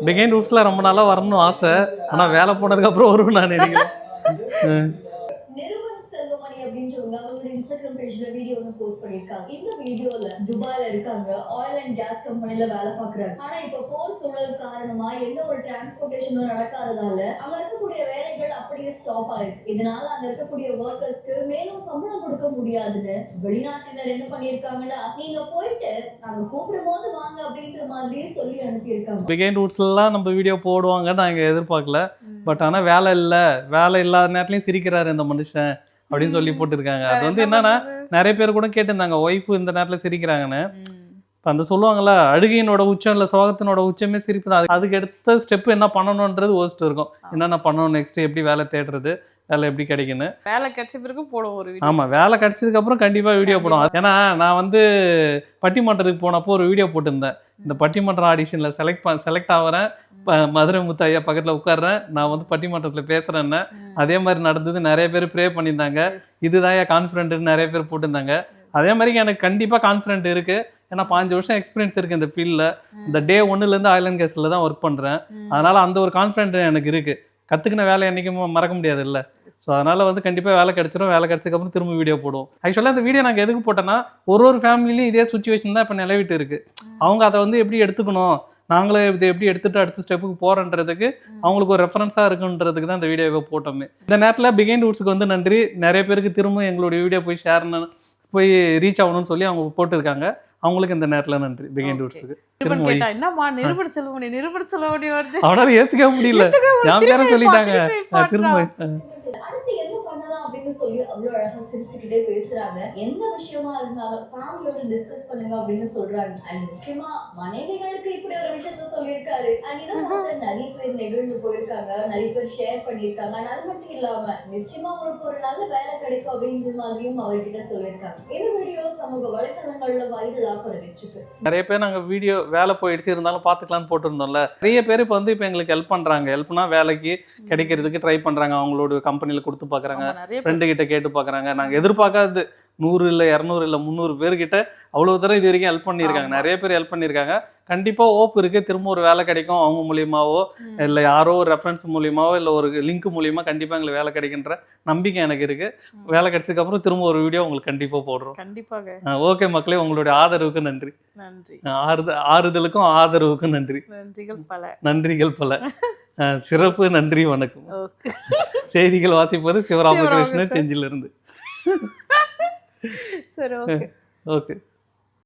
Behind ரூட்ஸ்ல ரொம்ப நாளா வரணும்னு ஆசை. ஆனா வேலை போனதுக்கு அப்புறம் வரும் நான் நினைக்கிறேன். செல்வமணி அப்படின்றவங்க அவங்களுடைய இன்ஸ்டாகிராம் பேஜ்ல வீடியோ ஒன்று போஸ்ட் பண்ணிருக்காங்க. இந்த வீடியோல துபாயில இருக்காங்க, ஆயில் அண்ட் கேஸ் கம்பெனில வேலை பாக்குறாங்க. ஆனா இப்ப போர் சூழல் காரணமா எந்த ஒரு டிரான்ஸ்போர்டேஷனும் நடக்காததால அங்க இருக்கக்கூடிய வேலைகள் அப்படியே ஸ்டாப் ஆயிருக்கு. இதனால அங்க இருக்கக்கூடிய ஒர்க்கர்ஸ்க்கு மேலும் சம்பளம் கொடுக்க முடியாதுன்னு வெளிநாட்டினர் என்ன பண்ணிருக்காங்கன்னா, நீங்க போயிட்டு நாங்க கூப்பிடும் போது வாங்க அப்படின்ற மாதிரியே சொல்லி அனுப்பியிருக்காங்க. பிகைண்ட் ரூட்ஸ்லாம் நம்ம வீடியோ போடுவாங்க நாங்க எதிர்பார்க்கல. பட் ஆனா வேலை இல்லாத நேரத்துலயும் சிரிக்கிறாரு இந்த மனுஷன் அப்படின்னு சொல்லி போட்டிருக்காங்க. அது வந்து என்னன்னா நிறைய பேர் கூட கேட்டிருந்தாங்க ஒய்ஃபு இந்த நேரத்துல சிரிக்கிறாங்கன்னு. இப்போ அந்த சொல்லுவாங்கல்ல, அழுகையினோட உச்சம் இல்லை சோகத்தினோட உச்சமே சிரிப்பு தான். அதுக்கு எடுத்த ஸ்டெப் என்ன பண்ணணுன்றது யோசிச்சுட்டு இருக்கும். என்னென்ன பண்ணணும், நெக்ஸ்ட் எப்படி வேலை தேடுறது, வேலை எப்படி கிடைக்குன்னு. வேலை கிடைச்ச பிறகு போடும் ஒரு வீடியோ. ஆமாம், வேலை கிடைச்சதுக்கு அப்புறம் கண்டிப்பாக வீடியோ போடும். ஏன்னா நான் வந்து பட்டிமன்றத்துக்கு போனப்போ ஒரு வீடியோ போட்டிருந்தேன். இந்த பட்டிமன்ற ஆடிஷனில் செலக்ட் ஆகிறேன், மதுரை முத்தையா பக்கத்தில் உட்காடுறேன், நான் வந்து பட்டிமன்றத்தில் பேசுகிறேன்னு. அதே மாதிரி நடந்தது. நிறைய பேர் ப்ரே பண்ணியிருந்தாங்க. இதுதான் என் கான்ஃபிடென்ட்னு நிறைய பேர் போட்டிருந்தாங்க. அதே மாதிரி எனக்கு கண்டிப்பாக கான்ஃபிடென்ட் இருக்குது. ஏன்னா 5 வருஷம் எக்ஸ்பீரியன்ஸ் இருக்குது இந்த ஃபீல்டில். இந்த டே 1லேருந்து ஆயில் அண்ட் கேஸில் தான் ஒர்க் பண்ணுறேன். அதனால் அந்த ஒரு கான்ஃபிடென்ட் எனக்கு இருக்குது. கற்றுக்கின வேலை என்றைக்கும் மறக்க முடியாது இல்லை. ஸோ அதனால் வந்து கண்டிப்பாக வேலை கிடச்சிரும். வேலை கிடச்சதுக்கப்புறம் திரும்ப வீடியோ போடுவோம். ஆக்சுவலாக அந்த வீடியோ நாங்கள் எதுக்கு போட்டோன்னா, ஒரு ஃபேமிலிலையும் இதே சுச்சுவேஷன் தான் இப்போ நிலவிட்டு இருக்குது. அவங்க அதை வந்து எப்படி எடுத்துக்கணும், நாங்களே இதை எப்படி எடுத்துகிட்டு அடுத்த ஸ்டெப்புக்கு போகிறன்றதுக்கு அவங்களுக்கு ஒரு ரெஃபரன்ஸாக இருக்குன்றதுக்கு தான் இந்த வீடியோவை போட்டோமே. இந்த நேரத்தில் பிகைண்ட் ரூட்ஸுக்கு வந்து நன்றி. நிறைய பேருக்கு திரும்ப எங்களுடைய வீடியோ போய் ரீச் ஆகணும்னு சொல்லி அவங்க போட்டிருக்காங்க. அவங்களுக்கு இந்த நேரத்தில் நன்றி பிகைண்ட் ரூட்ஸுக்கு. என்னம்மா நிருபர் செல்வமணி வருது, அவனால ஏற்றுக்க முடியல. என் பேரை சொல்லிட்டாங்க திரும்ப. அடுத்து என்ன பண்ணலாம் அப்படின்னு சொல்லி அவ்வளவு அழகா சிரிச்சுக்கிட்டே பேசுறாங்க. எந்த விஷயமா இருந்தாலும் ஃபேமிலியோட டிஸ்கஸ் பண்ணுங்க அப்படின்னு சொல்றாங்க. அண்ட் முக்கியமா மனைவிகளுக்கு இப்படி ஒரு விஷயத்த சொல்லியிருக்காரு. அண்ட் இதை பார்த்து நிறைய பேர் நெகிழ்ந்து போயிருக்காங்க, நிறைய பேர் ஷேர் பண்ணியிருக்காங்க. அண்ட் அது மட்டும் இல்லாம நிச்சயமா உங்களுக்கு ஒரு நல்ல வேலை கிடைக்கும் அப்படின்ற மாதிரியும் அவர்கிட்ட சொல்லியிருக்காங்க. இந்த வீடியோ சமூக வலைதளங்கள்ல வைரலா பரவிச்சுக்கு. நிறைய பேர் நாங்கள் வீடியோ வேலை போயிடுச்சு இருந்தாலும் பார்த்துக்கலான்னு போட்டிருந்தோம்ல. நிறைய பேர் இப்போ வந்து இப்போ எங்களுக்கு ஹெல்ப் பண்ணுறாங்க. ஹெல்ப்னா வேலைக்கு கிடைக்கிறதுக்கு ட்ரை பண்ணுறாங்க. அவங்களோட கம்பெனியில் கொடுத்து பார்க்குறாங்க, ஃப்ரெண்டு கிட்ட கேட்டு பார்க்குறாங்க. நாங்கள் எதிர்பார்க்காது 100 இல்லை 200 இல்லை 300 பேர்கிட்ட அவ்வளோ தூரம் இது வரைக்கும் ஹெல்ப் பண்ணியிருக்காங்க. நிறைய பேர் ஹெல்ப் பண்ணியிருக்காங்க. கண்டிப்பாக ஓப் இருக்குது, திரும்ப ஒரு வேலை கிடைக்கும். அவங்க மூலியமாவோ இல்லை யாரோ ஒரு ரெஃபரன்ஸ் மூலியமாவோ இல்லை ஒரு லிங்க் மூலியமாக கண்டிப்பாக எங்களுக்கு வேலை கிடைக்கின்ற நம்பிக்கை எனக்கு இருக்குது. வேலை கிடைச்சதுக்கப்புறம் திரும்ப ஒரு வீடியோ உங்களுக்கு கண்டிப்பாக போடுறோம். கண்டிப்பாக. ஓகே மக்களே, உங்களுடைய ஆதரவுக்கு நன்றி. ஆறுதலுக்கும் ஆதரவுக்கும் நன்றி. நன்றிகள் பல. சிறப்பு நன்றி, வணக்கம். செய்திகள் வாசிப்பது சிவராமகிருஷ்ணன், செஞ்சிலிருந்து. சரி, ஓகே.